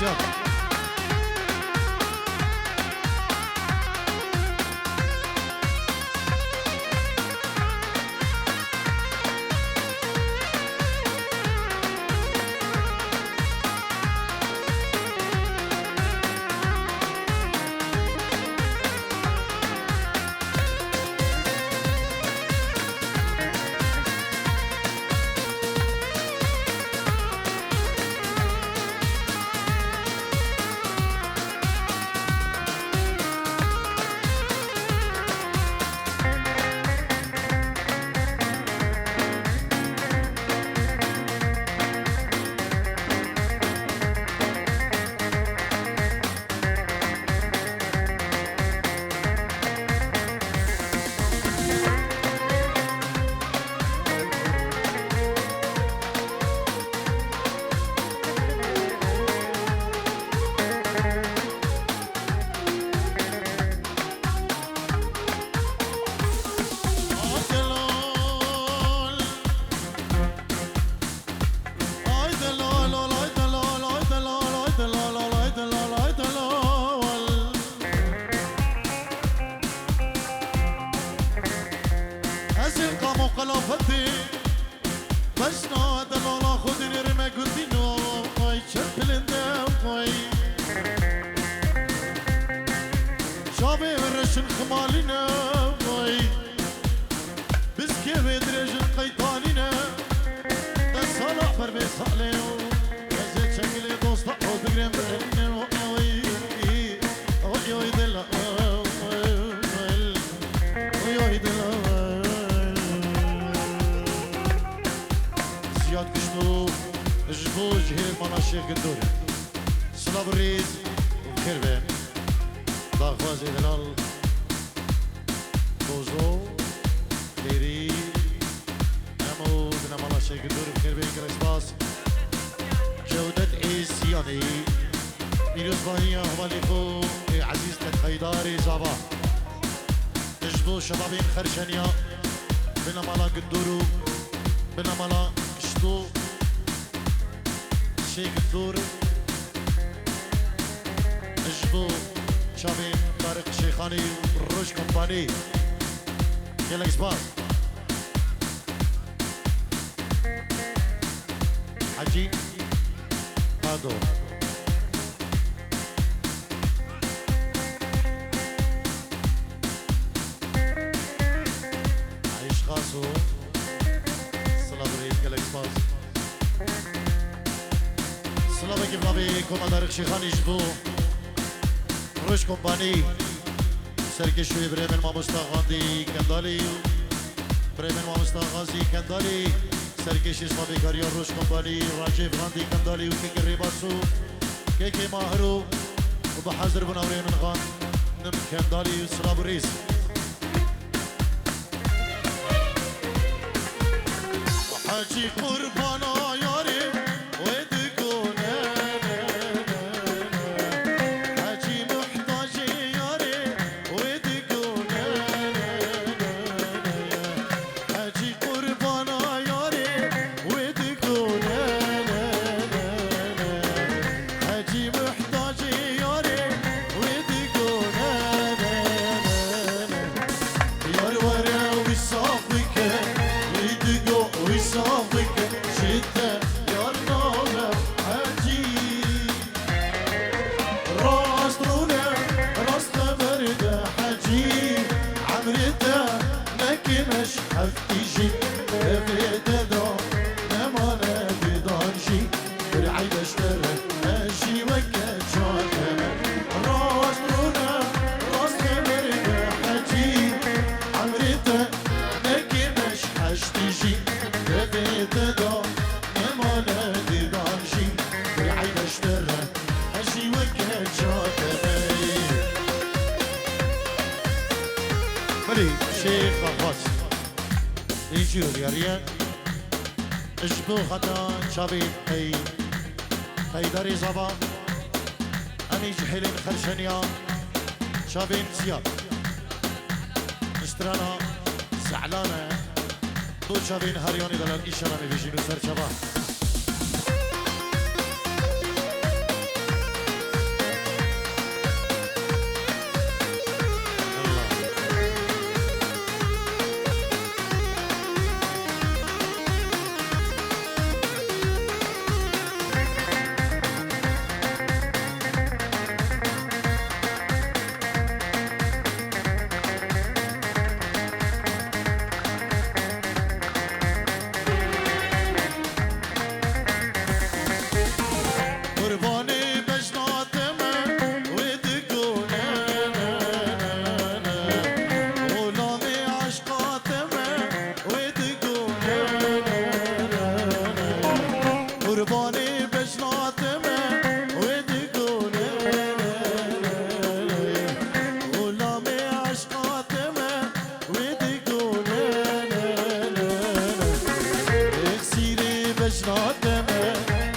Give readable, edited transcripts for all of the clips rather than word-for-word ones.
زیاد قلافتی بشنا دلالا خودی نرمه گدینو آی چه پلنده آی شابه ورشن خمالینه آی بسکه و درجن قیطانینه دستالا پر بساله ازه چکل دوستا او بگرم برنه آی آی آی دلا آی آی دلا زیاد کشتو جبوج هی مانا شیخ گندوره سلام ریز بخیر بین داغواز ایدلال بوزو خیری نمو دنا مانا شیخ گندوره بخیر بین کرشباس جودت ایسیانی میروز باهی احوالی خو عزیز تخیداری زابا جبو شبابین خرشنیا بنا مالا گندورو بنا مالا تو شیخ الدور اجبو شابين طارق الشيخاني والروج كومباني يلا اكسباس حجي هادو عيش خاصو سلام اگه بابی کمادار شیخانی جبو روش کمپانی سرکشوی برمن ما مستقاندی کندالی برمن ما مستقاندی کندالی سرکشی اسمامی کاریا روش کمپانی راجع فراندی کندالی و که ریباسو که ماهرو و بحضر بناوری من خان نم کندالی و سلام ریز حاجی قربانا یاری شيخ بغوص يجيو اليريان اجبو خطان شابين هي داري زبا امي جحيلين خرشنيا شابين زياد اشترانا زعلانة دو شابين هريوني دلال إيشانا مبيجينو سر شباب نادمه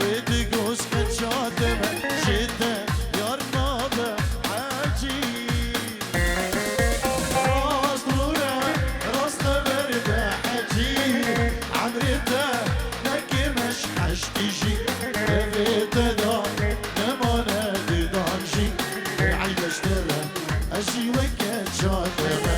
وتقوس قد شادمه شده يا نادم عجيب راس طوله راس مرده حجيب عمرته لك مشحش تجي لفيته دار نمانه دانجي عيد اشترى اجي وكت شادمه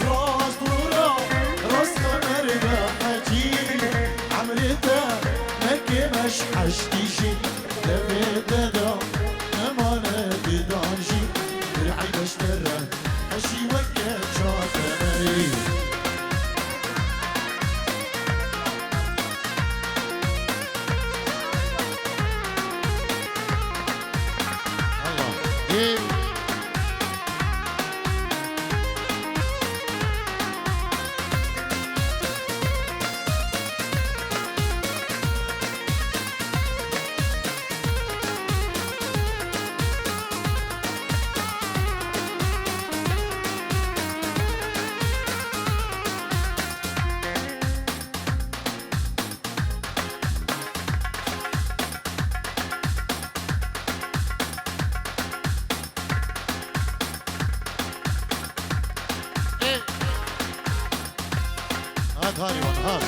راس طوله راس مرده حجيب عمرته لك مشحش تجي لفيته دار نمانه دانجي عيد اشترى اجي وكت شادمه هات هاري وانا هات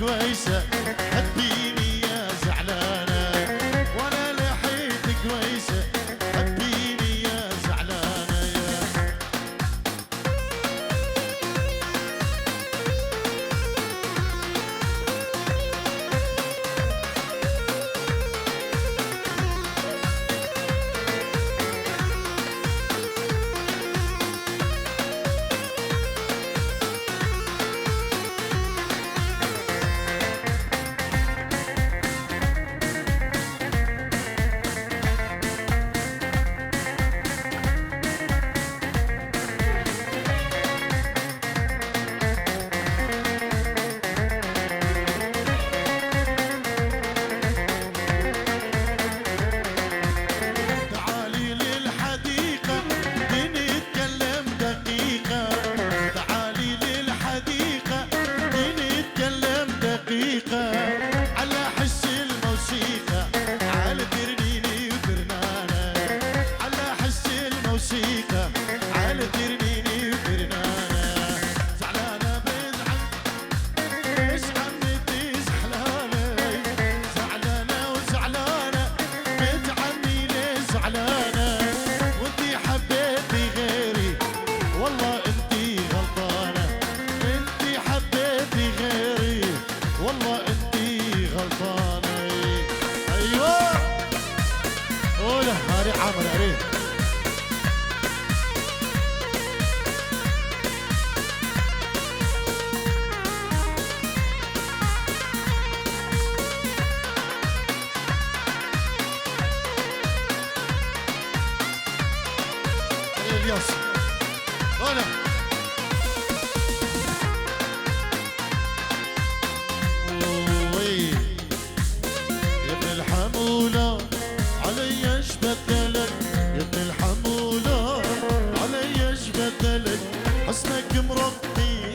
كويسة حبيني يا زعلانة وانا لحيت كويسة حبيني يا زعلانة يا غلطانة أيوة قولها هاري عمر عليه الياس هنا يا ابن الحمولة علي ايش بدلك يا ابن الحمولة علي ايش بدلك حسنك مربي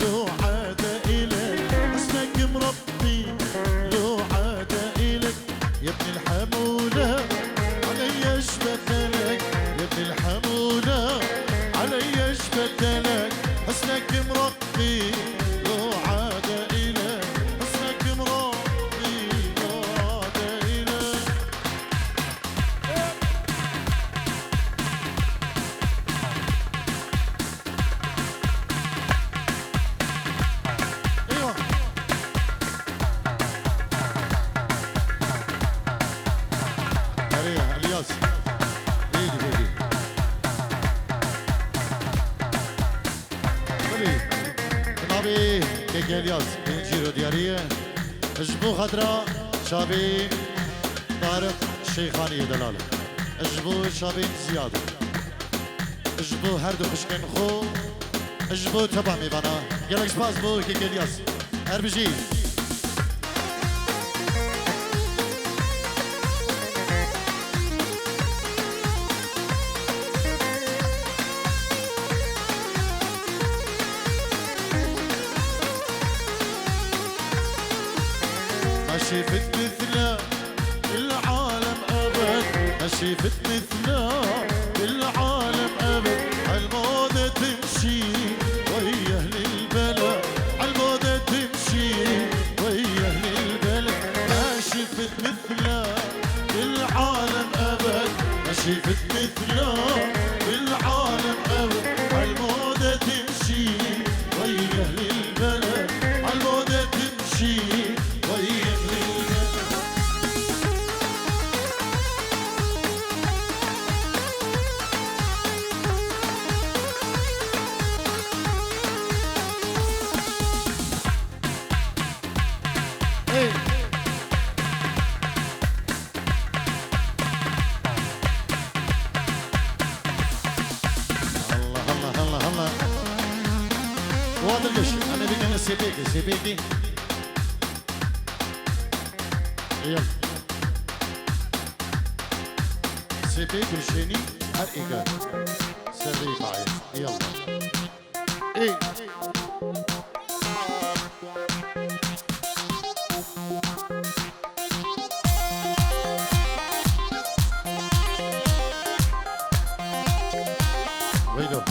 لو عاد إلك حسنك مربي لو عاد إلك يا ابن الحمولة علي ايش بدلك يا ابن الحمولة علي ايش بدلك حسنك مربي لو عاد إلك حسنك مربي لو عاد إلك ايوه هريا الياس بيجي جنابي كيك الياس بنجيرو ديارية اجبو خضراء شابي طارق الشيخاني دلالة اجبو شابي زيادة اجبو هردو خشكن خو اجبو تبع ميبانا قالك سباس بو كيك الياس اربجي ما شفت مثله بالعالم ابد ما شفت مثله بالعالم ابد عالموضة تمشي ويا اهل البلد عالموضة تمشي ويا اهل البلد ما شفت مثله بالعالم ابد ما شفت مثله بالعالم ابد عالموضة تمشي ويا اهل البلد عالموضة تمشي ويا اهل البلد ايه الله الله الله الله وهذا ليش انا بدي سيبيكي يلا سيبيك الشيني حرقك سيبيك عايز يلا ايه ويلو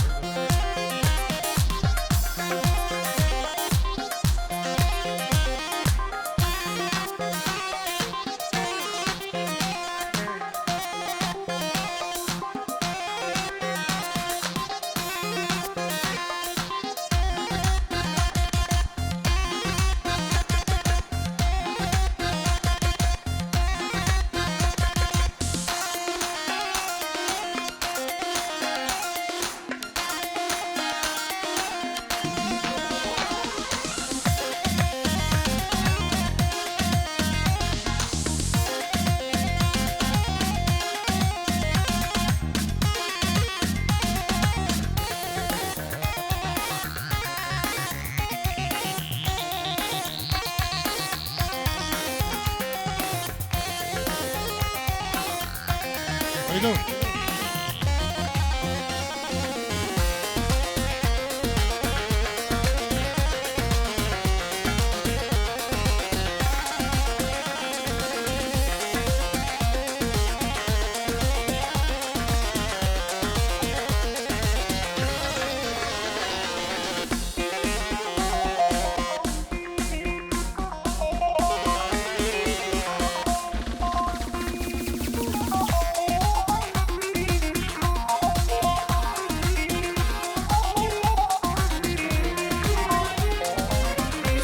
ويلو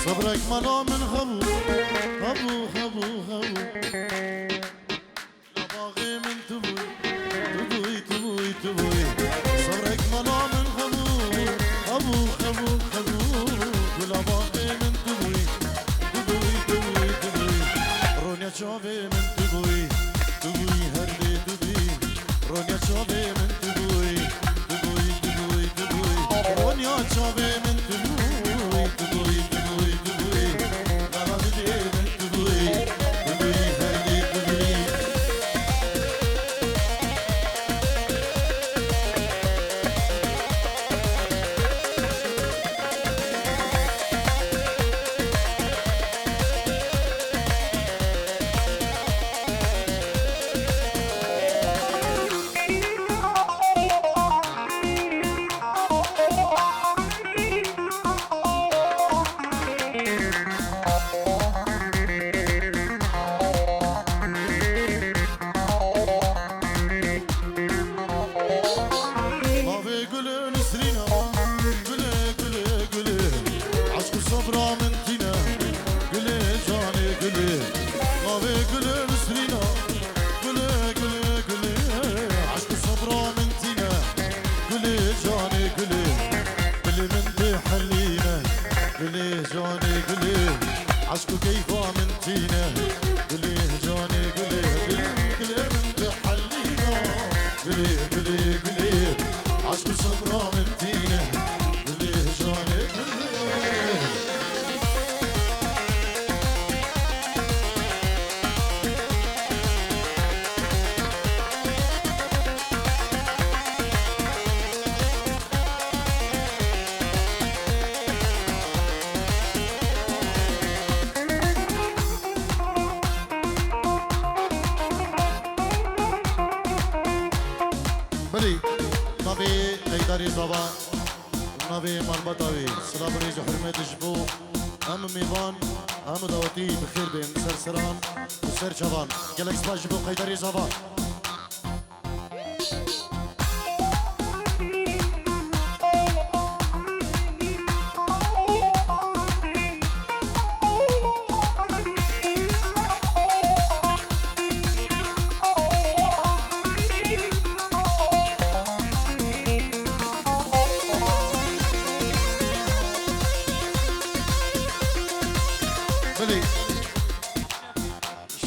صبرك ملو من غبو غبو چاوی من تبوی تبوی هر دی تبوی رونیا چاوی من تبوی تبوی تبوی تبوی رونیا چاوی من تبوی تبوی تبوی تبوی نهاد دی من تبوی تبوی هر دی تبوی عشقو كيفا من تينا قلي جاني قلي قلي من تحلينا قلي قلي قلي عشقو صبرا من تينا قلي جاني قلي بلي نبي قيداري صبا نبي مربطاوي سلام ريج حرمة جبو هم ميوان هم دوتي بخير بين سرسران وسر شبان قالك صبا جبو قيداري صبا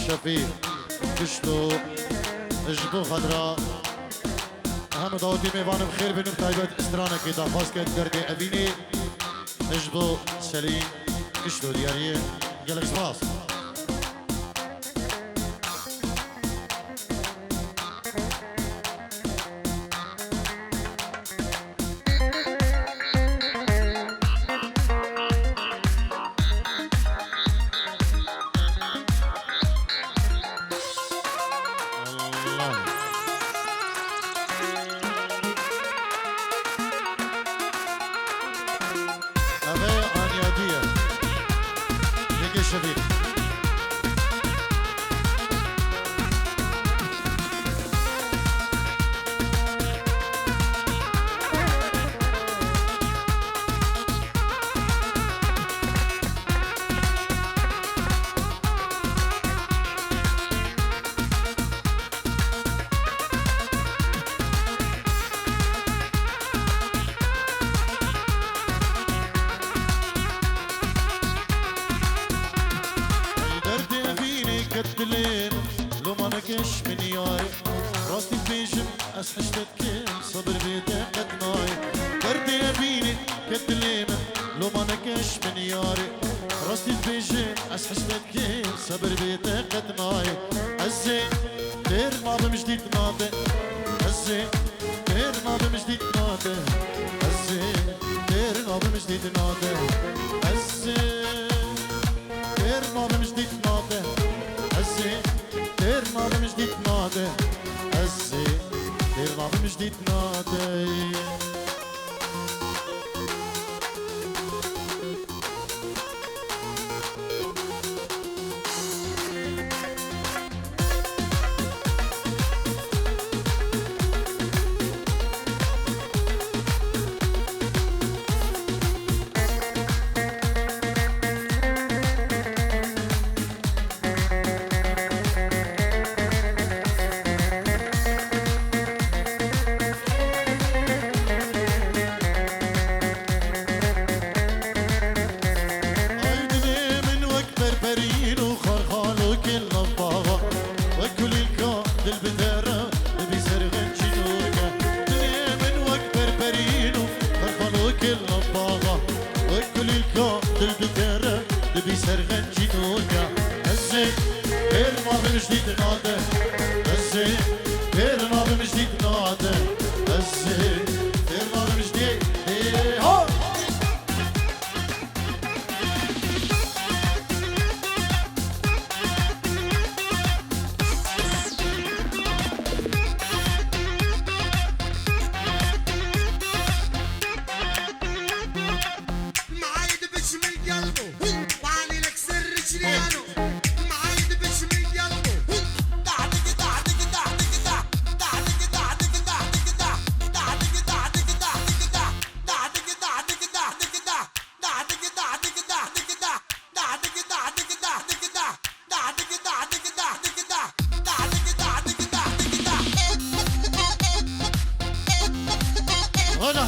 شفيق كشتو اجبو خضراء هم داوتي ميوان بخير بنم تايبت استرانا كده خاص كده دردي ابيني اجبو سليم كشتو دياريه قالك سباس شفيق كتلين لو ما نكش من ياي راستي بيجم اسحشتك صبر بيدك ناي دردي يبيني كتلين لو ما نكش من ياري راستي بيجم اسحشتك صبر بيدك ناي الزين دير ما بمجديد ناطي الزين دير ما بمجديد ناطي الزين دير ما بمجديد ناطي الزين دير ما بمجديد ناطي الزين دير ما بمجديد ناطي الزين دير ما بمجديد ناطي دکره دبی سرغنجی دنیا ازی بیر ما بمجدید ناده ازی بیر ما بمجدید ناده ازی بیر ما بمجدید ها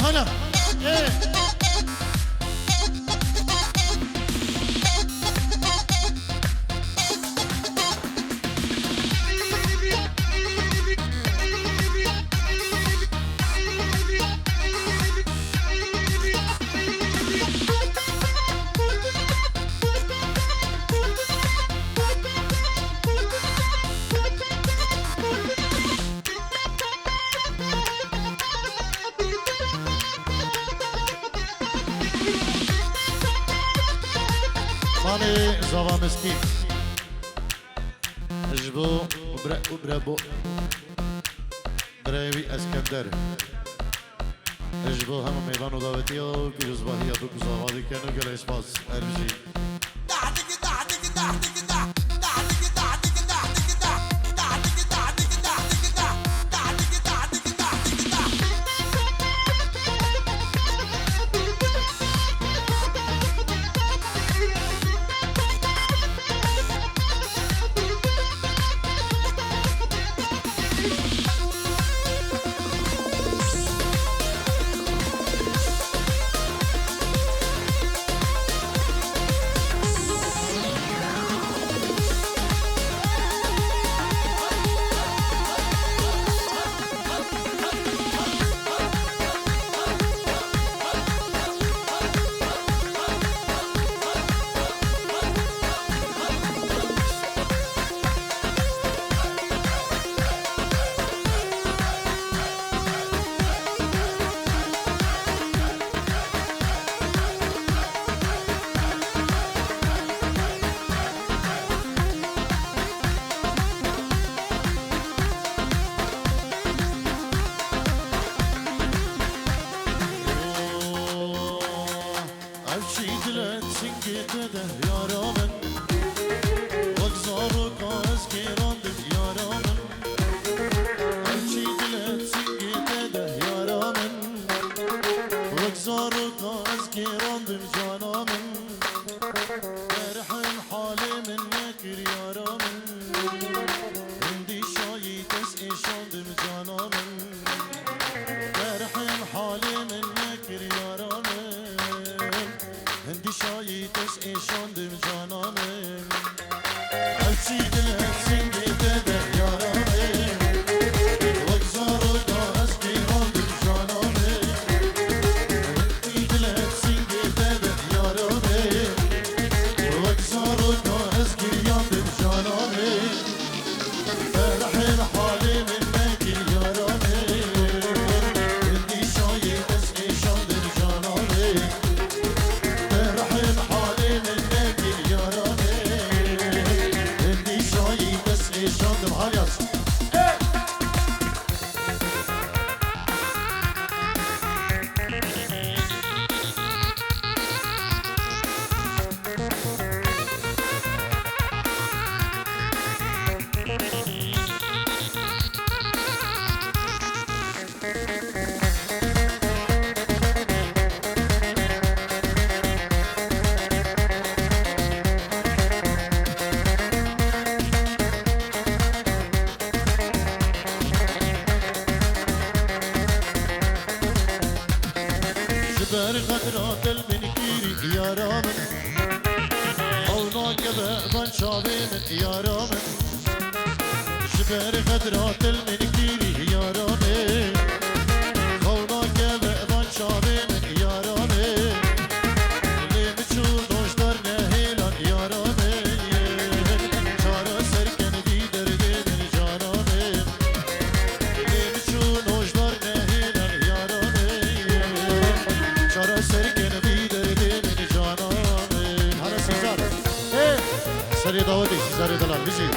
هلا ايه مالي زوا مسكين اجبو وبرابو براوي اسكندر اجبو هم ميدان وداوتيو بيروز باهي ابو زوادي كانوا قال اسباس ارجي بر خطرات المنكيري يا رامن حولناك بأبان شابين يا رامن جبر خطرات المنكيري يا رامن حولناك بأبان شابين يا رامن اللي متشور دوش دعوتي سيزاري دلال بيجي